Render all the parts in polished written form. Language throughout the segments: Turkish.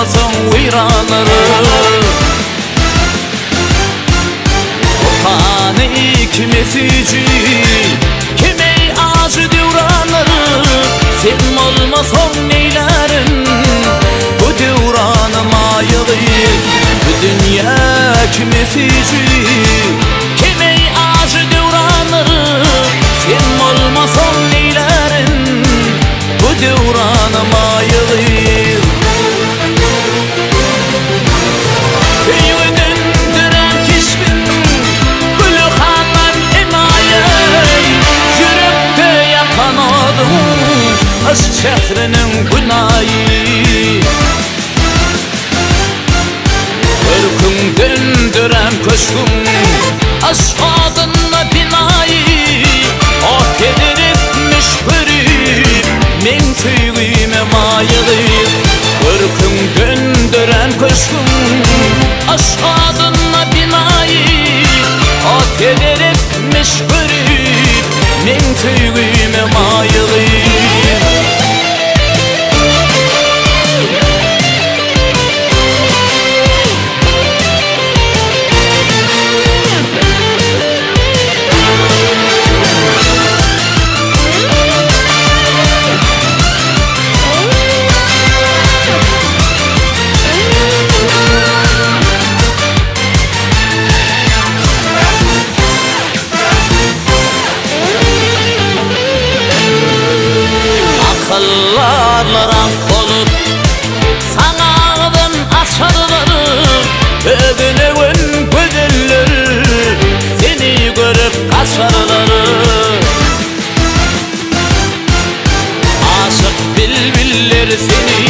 olmasın viranları. Otanı kimesici kime acı devranları. Sen olmasın neylerin bu devranı mayığı. Bu dünya kimesici kime acı devranları. Sen olmasın neylerin bu devranı mayığı. Aşk şehrinin günahı Örkün döndüren köşkün aşk adına binayı. O tedirtmiş bürüp men süygüme mayığı. Örkün döndüren köşkün aşk adına binayı. O tedirtmiş bürüp men süygüme mayığı. Akıllarlarım olup sanağıdan açarları. Ödünün güzelleri seni görüp kaçarları. Aşık bilbiller seni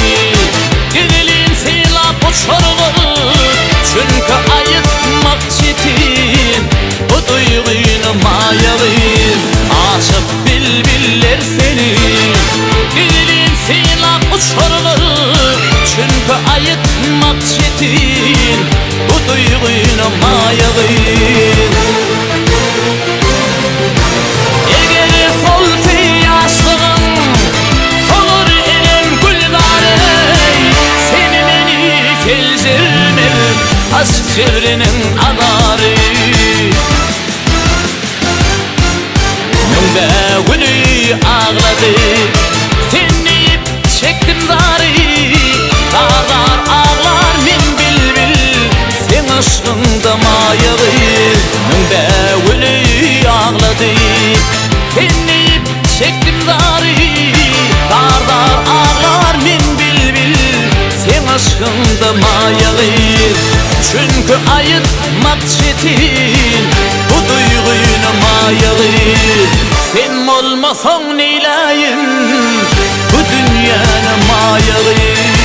dilin silap uçarları. Çünkü ayıtmak çetin bu duygunu mayalıyım. Aşık bilbiller seni dilin silap uçarları. Çünkü ayıtmak çetin bu duygunu mayalıyım. Eğer solsa yaşlığın solur elim güldarey. Seni beni kelzirmem aşk çevrinin adarı. Münbe gülü ağladı seni çektim darı. Dağlar ağlar min bilbil sen aşkında mayığı. Münbe gülü ağladı seni çektim darı. Dağlar ağlar min bilbil sen aşkında mayığı. Çünkü ayıtmak çetin bu duygunu mayığı. Sen olmasan neyleyim bu dünyanın mayığı.